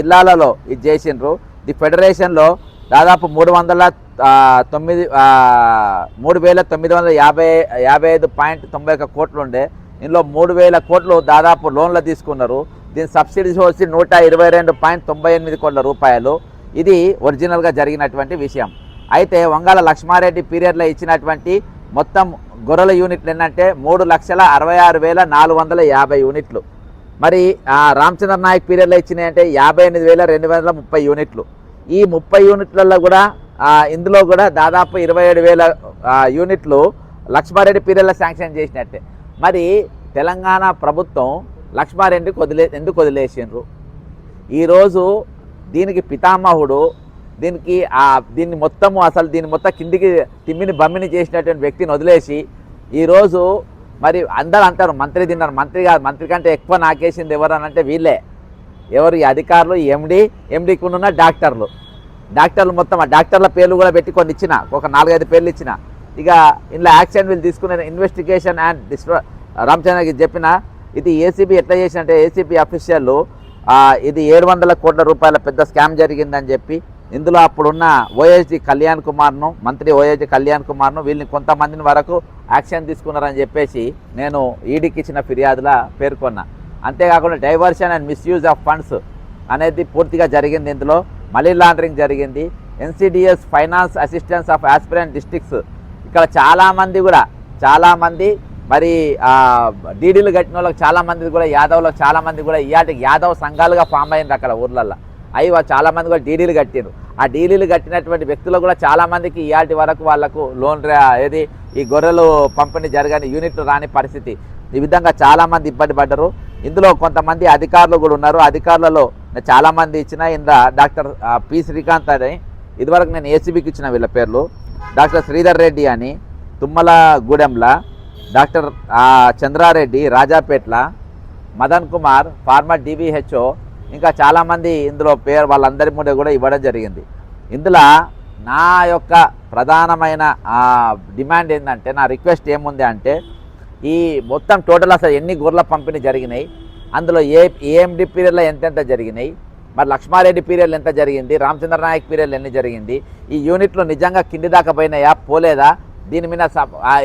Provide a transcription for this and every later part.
జిల్లాలలో ఇది చేసిండ్రు. ది ఫెడరేషన్లో దాదాపు 3,955.91 కోట్లు ఉండే. ఇందులో 3,000 కోట్లు దాదాపు లోన్లు తీసుకున్నారు. దీని సబ్సిడీస్ వచ్చి 122.98 కోట్ల రూపాయలు. ఇది ఒరిజినల్గా జరిగినటువంటి విషయం. అయితే వంగాల లక్ష్మారెడ్డి పీరియడ్లో ఇచ్చినటువంటి మొత్తం గొర్రెల యూనిట్లు ఏంటంటే 3,66,450 యూనిట్లు. మరి రామచంద్ర నాయక్ పీరియడ్లో ఇచ్చినాయి అంటే 58,230 యూనిట్లు. ఈ 30 యూనిట్లలో కూడా ఇందులో కూడా దాదాపు 27,000 యూనిట్లు లక్ష్మారెడ్డి పీరియడ్లో శాంక్షన్ చేసినట్టే. మరి తెలంగాణ ప్రభుత్వం లక్ష్మారెడ్డికి ఎందుకు వదిలేసిండ్రు? ఈరోజు దీనికి పితామహుడు, దీన్ని మొత్తము అసలు దీన్ని మొత్తం కిందికి తిమ్మిని బమ్మిని చేసినటువంటి వ్యక్తిని వదిలేసి ఈరోజు మరి అందరూ అంటారు మంత్రి తిన్నారు. మంత్రి కాదు, మంత్రి కంటే ఎక్కువ నాకేసింది ఎవరు అని అంటే వీళ్ళే. ఎవరు? ఈ అధికారులు, ఎండీకి ఉన్న డాక్టర్లు మొత్తం ఆ డాక్టర్ల పేర్లు కూడా పెట్టి కొన్ని ఇచ్చిన, ఒక 4-5 పేర్లు ఇచ్చిన. ఇక ఇందులో యాక్షన్ వీళ్ళు తీసుకునే ఇన్వెస్టిగేషన్ అండ్ రామచంద్రకి చెప్పిన ఇది ఏసీబీ ఎట్లా చేసినంటే ఏసీబీ అఫీషియల్ ఇది 700 కోట్ల రూపాయల పెద్ద స్కామ్ జరిగిందని చెప్పి ఇందులో అప్పుడున్న ఓఎస్డి కళ్యాణ్ కుమార్ను, మంత్రి ఓఎస్డి కళ్యాణ్ కుమార్ను వీళ్ళని కొంతమందిని వరకు యాక్షన్ తీసుకున్నారని చెప్పేసి నేను ఈడీకి ఇచ్చిన ఫిర్యాదులా పేర్కొన్నా. అంతేకాకుండా diversion and misuse of funds అనేది పూర్తిగా జరిగింది. ఇందులో మనీ లాండరింగ్ జరిగింది. NCDS finance assistance of aspirant districts ఇక్కడ చాలామంది మరి డీడీలు కట్టిన వాళ్ళకి చాలామంది కూడా యాదవ్లకు చాలామంది కూడా ఇయాటికి యాదవ్ సంఘాలుగా ఫామ్ అయింది అక్కడ ఊర్లల్లో. అవి చాలామంది కూడా డీడీలు కట్టిరు. ఆ డీడీలు కట్టినటువంటి వ్యక్తులు కూడా చాలామందికి ఇయాటి వరకు వాళ్ళకు లోన్ ఈ గొర్రెలు పంపిణీ జరగని యూనిట్లు రాని పరిస్థితి. ఈ విధంగా చాలామంది ఇబ్బంది పడ్డారు. ఇందులో కొంతమంది అధికారులు కూడా ఉన్నారు. అధికారులలో చాలామంది ఇచ్చిన ఇందులో డాక్టర్ పి శ్రీకాంత్ అని, ఇదివరకు నేను ఏసీబీకి ఇచ్చిన వీళ్ళ పేర్లు, డాక్టర్ శ్రీధర్ రెడ్డి అని తుమ్మలగూడెంల, డాక్టర్ చంద్రారెడ్డి రాజాపేట్ల, మదన్ కుమార్ ఫార్మర్ డివిహెచ్ఓ, ఇంకా చాలామంది ఇందులో పేరు వాళ్ళందరి ముందు కూడా ఇవ్వడం జరిగింది. ఇందులో నా యొక్క ప్రధానమైన డిమాండ్ ఏంటంటే, నా రిక్వెస్ట్ ఏముంది అంటే ఈ మొత్తం టోటల్ అసలు ఎన్ని గొర్రెల పంపిణీ జరిగినాయి, అందులో ఏఎండి పీరియడ్లో ఎంతెంత జరిగినాయి, మరి లక్ష్మారెడ్డి పీరియడ్లు ఎంత జరిగింది, రామచంద్ర నాయక్ పీరియడ్లు ఎన్ని జరిగింది, ఈ యూనిట్లు నిజంగా కింది దాకా పోయినాయా పోలేదా, దీని మీద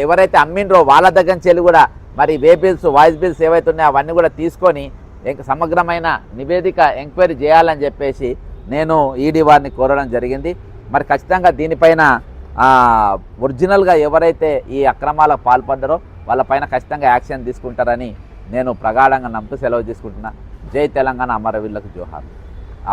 ఎవరైతే అమ్మిండ్రో వాళ్ళ దగ్గర నుంచి కూడా మరి వే బిల్స్ వాయిస్ బిల్స్ ఏవైతే ఉన్నాయో అవన్నీ కూడా తీసుకొని సమగ్రమైన నివేదిక ఎంక్వైరీ చేయాలని చెప్పేసి నేను ఈడీ వారిని కోరడం జరిగింది. మరి ఖచ్చితంగా దీనిపైన ఒరిజినల్గా ఎవరైతే ఈ అక్రమాలకు పాల్పడ్డారో వాళ్ళపైన ఖచ్చితంగా యాక్షన్ తీసుకుంటారని నేను ప్రగాఢంగా నమ్ముతూ సెలవు తీసుకుంటున్నా. జై తెలంగాణ, అమరవీరులకు జోహార్.